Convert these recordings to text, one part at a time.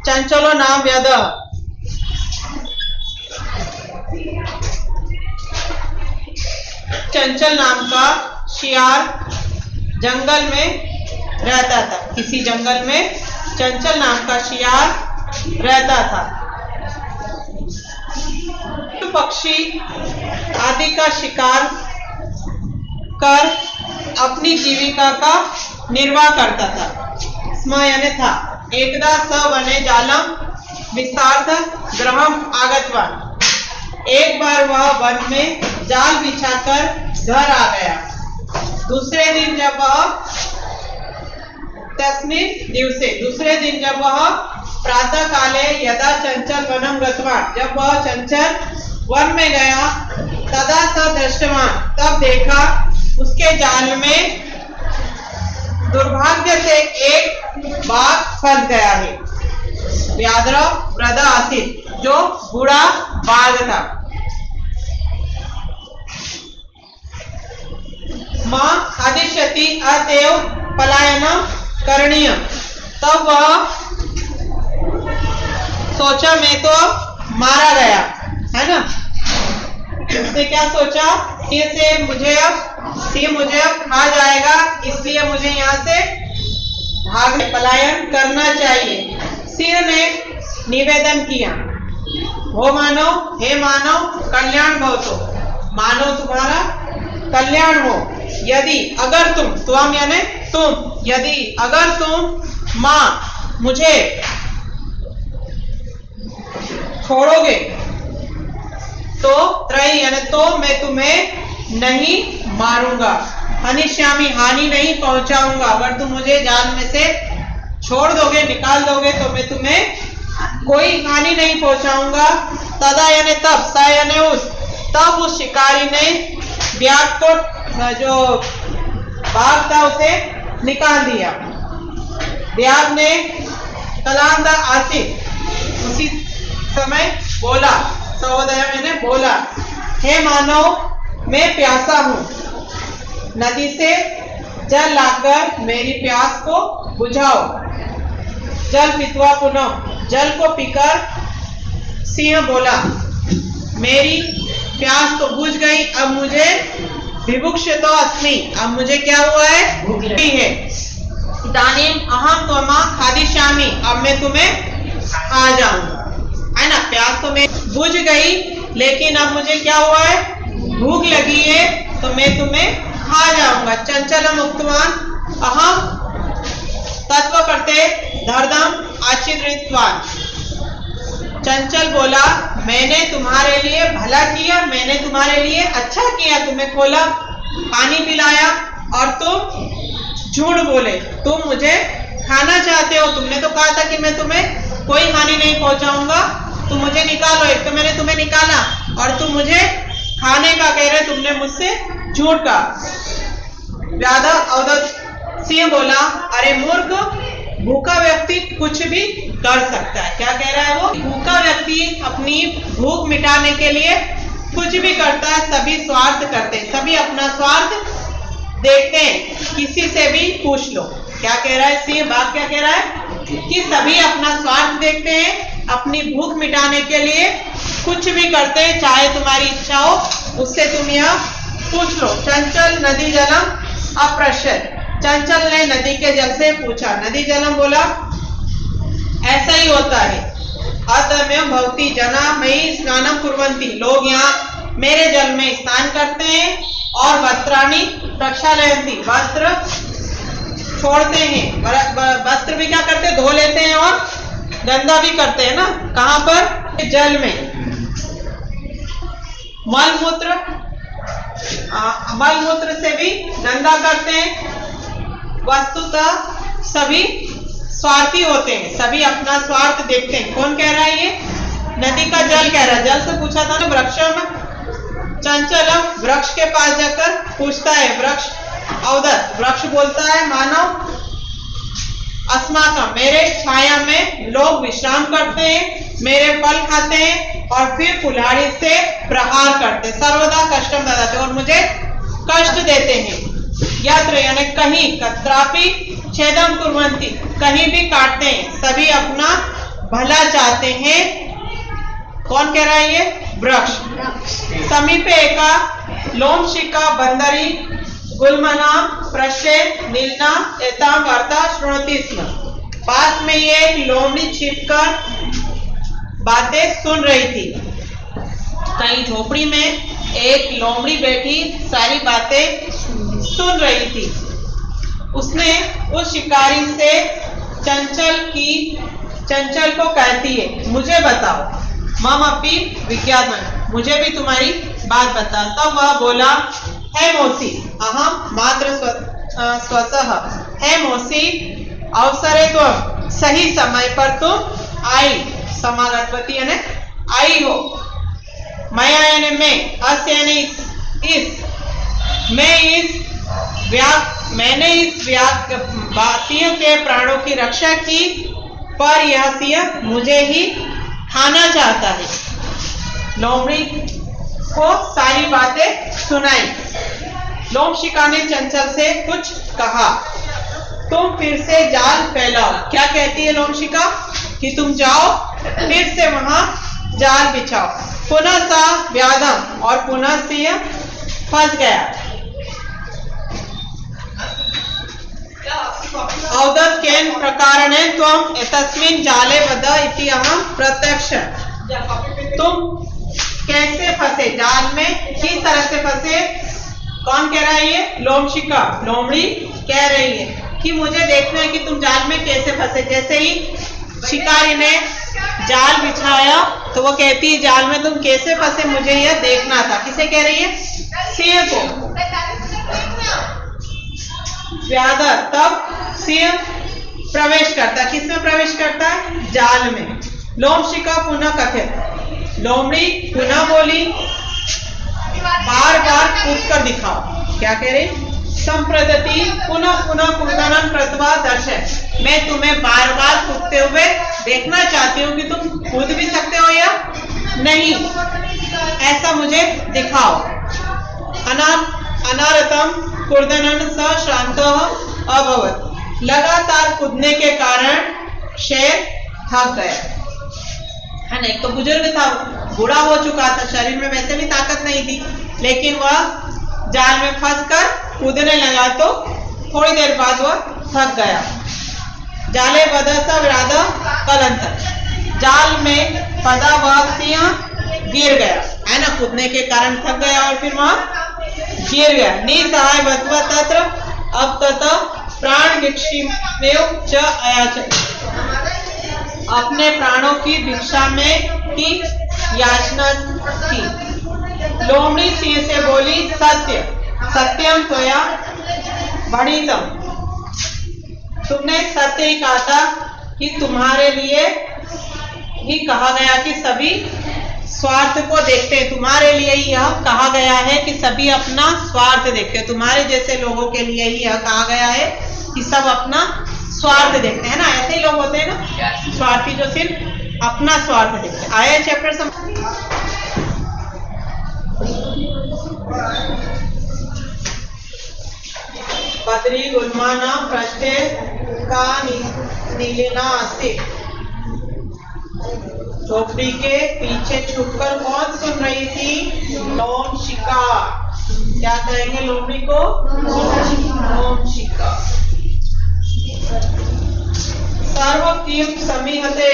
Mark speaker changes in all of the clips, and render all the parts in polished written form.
Speaker 1: चंचलो नाम व्यद। चंचल नाम का शियार जंगल में रहता था। किसी जंगल में चंचल नाम का शियार रहता था। पक्षी आदि का शिकार कर अपनी जीविका का निर्वाह करता था। स्म यानी था। एकदा स वने जालम विस्तार्थ ग्रहम आगतवान। एक बार वह वन में जाल बिछाकर घर आ गया। दूसरे दिन जब वह प्रातः काले यदा चंचल वनम गतवान, जब वह चंचल वन में गया, तदा स दृष्टवान, तब देखा उसके जाल में दुर्भाग्य से एक बाघ फंस गया है। व्याघ्र वृद्ध आसीत, जो बूढ़ा बाघ था। मां आदिश्यति अतएव पलायनम करणीय। तब वह सोचा मैं तो मारा गया है ना। उसने क्या सोचा कि मुझे अब खा जाएगा, इसलिए मुझे यहाँ से भागने पलायन करना चाहिए। सिंह ने निवेदन किया, हे मानव कल्याण भवतो, मानव तुम्हारा कल्याण हो। यदि अगर तुम यानी तुम, यदि अगर तुम माँ मुझे छोड़ोगे तो त्रयी यानी तो मैं तुम्हें नहीं मारूंगा। हनिश्यामी हानि नहीं पहुंचाऊंगा। अगर तुम मुझे जाल में से छोड़ दोगे, निकाल दोगे, तो मैं तुम्हें कोई हानि नहीं पहुंचाऊंगा। तदा यानी तब, स यानी तब उस शिकारी ने व्याघ को, जो बाघ था, उसे निकाल दिया। व्याघ ने कलांदा आसित, उसी समय बोला, सहोदय मैंने बोला, हे मानव मैं प्यासा हूं, नदी से जल लाकर मेरी प्यास को बुझाओ। जल पीतवा पुनः, जल को पीकर सिंह बोला, मेरी प्यास तो बुझ गई, अब मुझे विभुक्षितो अस्मि, अब मुझे क्या हुआ है, भूख लगी है। इदानीम अहम त्वमा खादिष्यामि, अब मैं तुम्हें खा जाऊंगा, है ना। प्यास तो मैं बुझ गई, लेकिन अब मुझे क्या हुआ है, भूख लगी है, तो मैं तुम्हें खा जाऊंगा। चंचलम उक्तवान अहम तत्व करते धर्दम आचिद्रित्वान। चंचल बोला, मैंने तुम्हारे लिए भला किया, मैंने तुम्हारे लिए अच्छा किया, तुम्हें खोला, पानी पिलाया, और तुम झूठ बोले, तुम मुझे खाना चाहते हो। तुमने तो कहा था कि मैं तुम्हें कोई हानि नहीं पहुंचाऊंगा, तुम मुझे निकालो। एक तो मैंने तुम्हें निकाला और तुम मुझे खाने का कह रहे, तुमने मुझसे झूठ कहा। व्याध अवधत सिंह बोला, अरे मूर्ख, भूखा व्यक्ति कुछ भी कर सकता है। क्या कह रहा है वो, भूखा व्यक्ति अपनी भूख मिटाने के लिए कुछ भी करता है। सभी स्वार्थ करते हैं, सभी अपना स्वार्थ देखते हैं, किसी से भी पूछ लो। क्या कह रहा है सिंह, बाघ क्या कह रहा है कि सभी अपना स्वार्थ देखते हैं, अपनी भूख मिटाने के लिए कुछ भी करते हैं, चाहे तुम्हारी इच्छा हो, उससे तुम यह पूछ लो। चंचल नदी जलम अप्रशर, चंचल ने नदी के जल से पूछा। नदी जलम बोला, ऐसा ही होता है। अतमेव भवती जना मयि स्नानम कुर्वन्ति, लोग यहाँ मेरे जल में स्नान करते हैं और वस्त्राणि प्रक्षालयन्ति, वस्त्र छोड़ते हैं। वस्त्र भी क्या करते हैं, धो लेते हैं और गंदा भी करते हैं ना। कहाँ पर, जल में। मलमूत्र से भी गंदा करते हैं। वस्तुतः सभी स्वार्थी होते हैं, सभी अपना स्वार्थ देखते हैं। कौन कह रहा है ये, नदी का जल कह रहा है। जल से पूछा था ना, वृक्षम चंचलम, वृक्ष के पास जाकर पूछता है। वृक्ष अवदत, वृक्ष बोलता है, मानव अस्माकम, मेरे छाया में लोग विश्राम करते हैं, मेरे फल खाते हैं और फिर कुल्हाड़ी से प्रहार करते, सर्वदा कष्टम ददाते, और मुझे कष्ट देते हैं। यत्र यानी कहीं, कत्रापि छेदम कुर्वन्ति, कहीं भी काटते हैं। सभी अपना भला चाहते हैं। कौन कह रहा है ये? वृक्ष। समीपे एका लोमशिका बंदरी गुलमना प्रश्य नीलना एतां वार्ता श्रुणोति स्म। पास में ये एक लोमड़ी छिपकर बातें सुन रही थी। कहीं झोपड़ी में एक लोमड़ी बैठी सारी बातें सुन रही थी। उसने उस शिकारी से चंचल को कहती है, मुझे बताओ, मम अपि विज्ञापन, मुझे भी तुम्हारी बात बता। तब वह बोला, है मौसी, अहम मात्र स्वतः, है मौसी, अवसरे तो सही समय पर तुम आई, समागतवती यानी आई हो। मया यानी मैं, अस्य यानी इस, मैंने इस वातियों के प्राणों की रक्षा की, पर यह सिंह मुझे ही खाना चाहता है। लोमड़ी को सारी बातें सुनाई। लोमशिका ने चंचल से कुछ कहा, तुम फिर से जाल फैलाओ। क्या कहती है लोमशिका? कि तुम जाओ फिर से वहां जाल बिछाओ। पुनः सा व्याधम, और पुनः सिंह फंस गया। औदत केन प्रकारेण त्वं एतस्मिन् जाले बद्ध इति अहं प्रत्यक्ष। तुम कैसे फंसे जाल में, किस तरह से फंसे? कौन कह रहा है ये? लोमशिका, लोमड़ी कह रही है कि मुझे देखना है कि तुम जाल में कैसे फंसे। जैसे ही शिकारी ने जाल बिछाया तो वो कहती है, जाल में तुम कैसे फंसे मुझे यह देखना था। किसे कह रही है? सिंह को। व्याधर, तब सिंह प्रवेश करता। किसमें प्रवेश करता है? जाल में। लोमशिका पुनः कथित, लोमड़ी पुनः बोली, बार बार कूद कर दिखाओ। क्या कह रही? संप्रदति पुनः पुनः कूदनम कृत्वा दर्शय, मैं तुम्हें बार बार कूदते हुए देखना चाहती हूँ कि तुम कूद भी सकते हो या नहीं, ऐसा मुझे दिखाओ। अनारतम कूर्दनन स श्रांतः अभवत्, लगातार कूदने के कारण शेर थक गया है ना। एक तो बुजुर्ग था, बूढ़ा हो चुका था, शरीर में वैसे भी ताकत नहीं थी, लेकिन वह जाल में फंसकर कूदने लगा तो थोड़ी देर बाद वह थक गया। जाले बदसा विराध कलंतर, जाल में फंसा वह सिंह गिर गया है ना, कूदने के कारण थक गया और फिर वह गिर गया। निसहाय बत्वा तत्र अब तत प्राण भिक्षिमेव च अयाचत, अपने प्राणों की भिक्षा में की याचना की। लोमड़ी सिंह से बोली, सत्य सत्यम त्वया भणितम, तुमने सत्य ही कहा था कि तुम्हारे लिए ही कहा गया कि सभी स्वार्थ को देखते हैं। तुम्हारे लिए ही यह कहा गया है कि सभी अपना स्वार्थ देखते हैं। तुम्हारे जैसे लोगों के लिए ही यह कहा गया है कि सब अपना स्वार्थ देखते हैं ना। ऐसे ही लोग होते हैं ना स्वार्थी, जो सिर्फ अपना स्वार्थ देखते हैं। आया चैप्टर बद्री गुलमाना पृष्ठे का नीलिना अस्ति, झोपड़ी के पीछे छुपकर कौन सुन रही थी? लोमशिका। क्या कहेंगे लोमड़ी को? लोमशिका। सर्व किम समीहते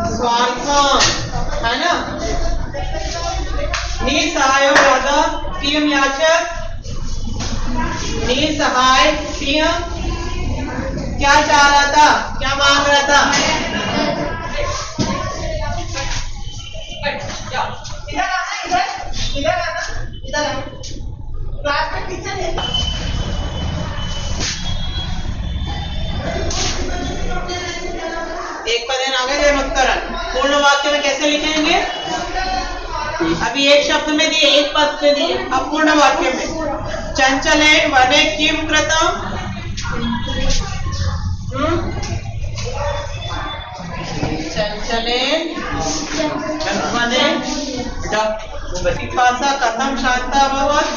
Speaker 1: स्वार्थम, है ना। निसहाय राधा किम याचक, निसहाय सिंह क्या चाह रहा था? क्या मांग रहा था? क्लास में टीचर है। एक पदेन आगे अनुत्तरण पूर्ण वाक्य में कैसे लिखेंगे? अभी एक शब्द में दिए, एक पद में दिए, अब पूर्ण वाक्य में। चंचलेन वने किम कृतम, चंचलेन वने पिपासा कथम शांता भवत्,